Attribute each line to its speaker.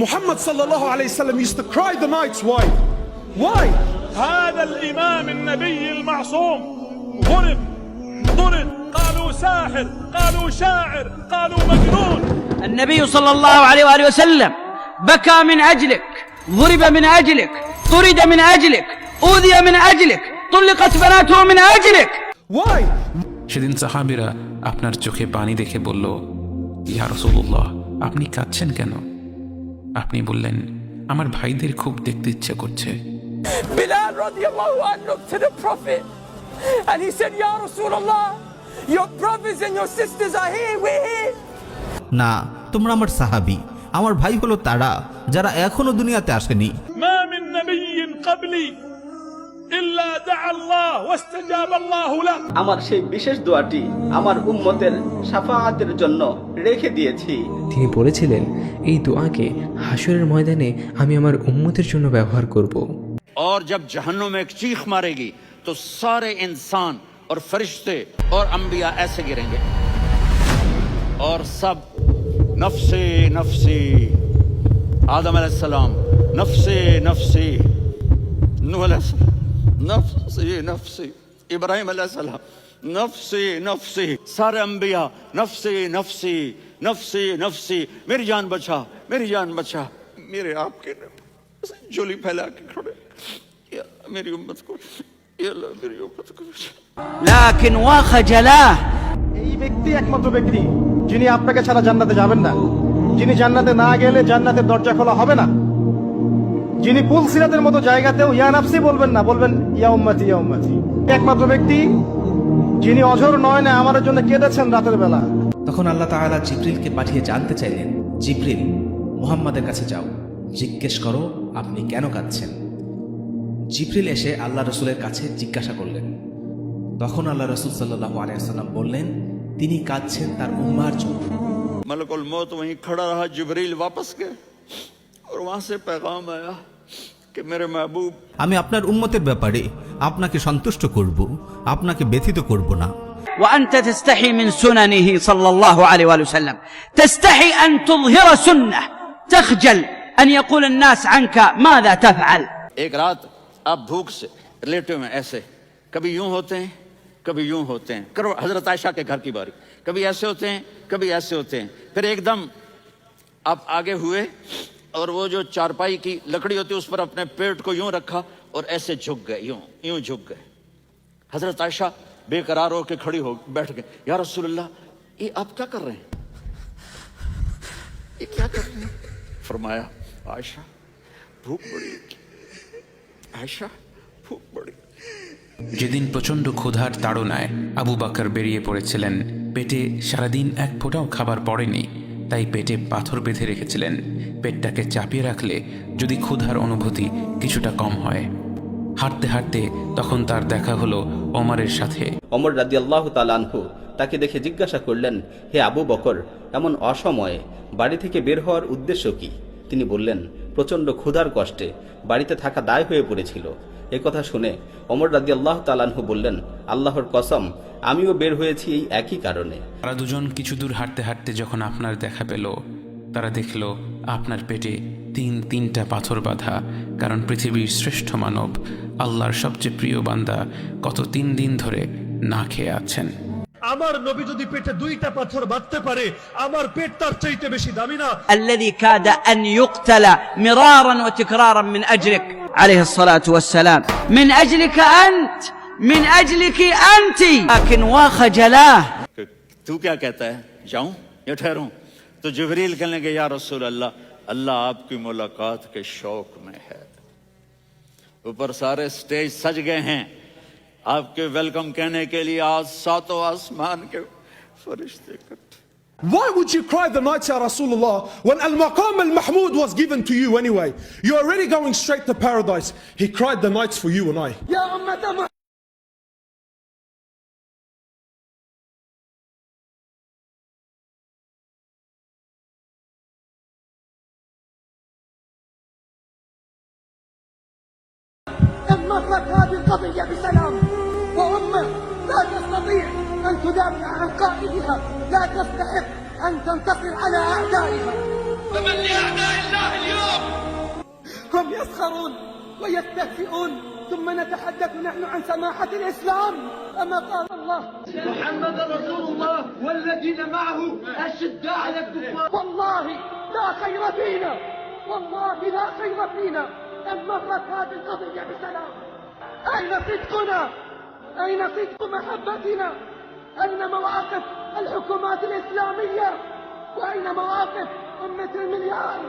Speaker 1: Muhammad sallallahu alayhi wasallam used to cry the nights. Why? Why?
Speaker 2: هذا الإمام النبي المعصوم ضرب قالوا ساحر قالوا شاعر قالوا مجنون.
Speaker 3: النبي صلى الله عليه وآله وسلم بكى من أجلك، ضرب من أجلك، طرد من أجلك، أوذي من أجلك، طلقت بناته من أجلك.
Speaker 1: Why?
Speaker 4: সেদিন সাহাবীরা আপনার চোখে পানি দেখে বলল, ইয়া রাসূলুল্লাহ, আপনি কাঁদছেন কেন? আপনি বললেন, আমার ভাইদের খুব দেখতে ইচ্ছে করছে।
Speaker 5: Bilal radiallahu anhu to the Prophet, and he said, Ya Rasulullah, your brothers and your sisters are here, we're here.
Speaker 6: না, তোমরা আমার সাহাবী, আমার ভাই হলো তারা যারা এখনো দুনিয়াতে আসেনি।
Speaker 2: ما من نبي قبلي إلا دعا الله واستجاب الله له.
Speaker 7: আমার সেই বিশেষ দোয়াটি আমার উম্মতের শাফাআতের জন্য রেখে দিয়েছি।
Speaker 8: তিনি বলেছিলেন, এই দোয়াকে হাশরের ময়দানে আমি আমার উম্মতের জন্য ব্যবহার করব।
Speaker 9: और जब जहन्नुम में एक चीख मारेगी तो सारे इंसान और फरिश्ते और अंबिया ऐसे गिरेंगे और सब नफ्सी नफ्सी, आदम अलैहिस्सलाम नफ्सी नफ्सी, नूह अलैहिस्सलाम नफ्सी नफ्सी, इब्राहिम अलैहिस्सलाम नफ्सी नफ्सी, सारे अंबिया नफ्सी नफ्सी नफ्सी नफ्सी, मेरी जान बचा, मेरी जान बचा। मेरे आपके झोली फैला के खड़े, मेरी उम्मत को, मेरी उम्मत को।
Speaker 3: لكن وخجلاه.
Speaker 10: এই ব্যক্তি একমাত্র ব্যক্তি যিনি আপনাকে ছাড়া জান্নাতে যাবেন না, যিনি জান্নাতে না গেলে জান্নাতের দরজা খোলা হবে না, যিনি পুল সিরাতের মতো জায়গাতেও ইয়া নাফসি বলবেন না, বলবেন ইয়া উম্মতি ইয়া উম্মতি। একমাত্র ব্যক্তি যিনি অঝোর নয়নে আমার জন্য কেঁদেছেন রাতের বেলা।
Speaker 11: তখন আল্লাহ তাআলা জিবরিলকে পাঠিয়ে জানতে চাইলেন, জিবরিল, মুহাম্মাদের কাছে যাও, জিজ্ঞেস করো আপনি কেন কাঁদছেন। জিবরিল এসে আল্লাহ রসুলের কাছে জিজ্ঞাসা করলেন। তখন আল্লাহ রসুল সাল্লাল্লাহু আলাইহি ওয়াসাল্লাম বললেন, তিনি কাঁদছেন তার উম্মার জন্য।
Speaker 9: मलकुल मौत वहीं खड़ा रहा, जिब्रील वापस गए और वहां से पैगाम आया कि मेरे महबूब,
Speaker 6: আমি আপনার উম্মতের ব্যাপারে আপনাকে সন্তুষ্ট করব, আপনাকে ব্যথিত করব না।
Speaker 3: وأنت تستحي من سننه صلى الله عليه وآله وسلم، تستحي أن تظهر سنة، تخجل أن يقول الناس عنك ماذا تفعل.
Speaker 9: एक रात आप भूख से रिलेटिव में ऐसे कभी यूं होते हैं कभी यूं होते हैं, करो हजरत आयशा के घर की बारी, कभी ऐसे होते हैं कभी ऐसे होते हैं, फिर एकदम आप आगे हुए और वो जो चारपाई की लकड़ी होती है उस पर अपने पेट को यूं रखा और ऐसे झुक गए, यूं यूं झुक गए। हजरत आयशा बेकरार होकर खड़ी हो बैठ गए, या रसूलल्लाह, ये आप क्या कर रहे हैं, ये क्या कर रहे हैं? फरमाया, आयशा भूख बड़ी, आयशा भूख बड़ी।
Speaker 4: যেদিন প্রচণ্ড ক্ষুধার তাড়নায় আবু বকর বেরিয়ে পড়েছিলেন, পেটে সারাদিন এক ফোঁটাও খাবার পড়েনি, তাই পেটে পাথর বেঁধে রেখেছিলেন। পেটটাকে চাপিয়ে রাখলে যদি ক্ষুধার অনুভূতি কিছুটা কম হয়। হাঁটতে হাঁটতে তখন তার দেখা হলো ওমরের সাথে।
Speaker 7: ওমর রাদিয়াল্লাহু তাআলা আনহু তাকে দেখে জিজ্ঞাসা করলেন, হে আবু বকর, এমন অসময়ে বাড়ি থেকে বের হওয়ার উদ্দেশ্য কি? তিনি বললেন, প্রচণ্ড ক্ষুধার কষ্টে বাড়িতে থাকা দায় হয়ে পড়েছিল। এ কথা শুনে ওমর রাদিয়াল্লাহু তাআলা আনহু বললেন, আল্লাহর কসম, আমিও বের হয়েছি এই একই কারণে।
Speaker 4: তারা দুজন কিছু দূর হাঁটতে হাঁটতে যখন আপনার দেখা পেল, তারা দেখল আপনার পেটে তিনটা পাথর বাঁধা, কারণ পৃথিবীর শ্রেষ্ঠ মানব, আল্লাহর সবচেয়ে প্রিয় বান্দা গত 3 দিন ধরে না খেয়ে আছেন।
Speaker 2: আমার নবী যদি পেটে 2টা পাথর বাঁধতে পারে, আমার পেট তার চাইতে বেশি দামি না।
Speaker 3: الذي كاد أن يقتل مرارا وتكرارا من أجلك عليه الصلاة والسلام، من أجلك أنت، من أجلك أنت، لكن وخجلاه.
Speaker 9: तू क्या कहता है, जाऊं या ठहरूं? तो जिब्रील कहने लगे, या रसूल अल्लाह, अल्लाह आपकी मुलाकात के शौक में है। ऊपर सारे स्टेज सज गए हैं आपके वेलकम कहने के लिए, आज 7 आसमान के फरिश्ते इकट्ठे।
Speaker 1: Why would you cry the nights, Ya Rasulullah, when Al-Maqam Al-Mahmud was given to you anyway? You're already going straight to paradise. He cried the nights for you and I.
Speaker 5: Ya ummata مرت هذه القضية بسلام، وأمة لا تستطيع أن تدافع عن قائدها، لا تستحق أن تنتصر على أعدائها. فمن لأعداء الله اليوم يسخرون ويستهزئون ثم نتحدث نحن عن سماحة الإسلام. أما قال الله محمد رسول الله والذين معه أشداء على الكفار. والله لا خير فينا، والله لا خير فينا أن مرت هذه القضية بسلام. أين صدقنا؟ أين صدق محبتنا؟ أين مواقف الحكومات الإسلامية؟ وأين مواقف أمة المليار؟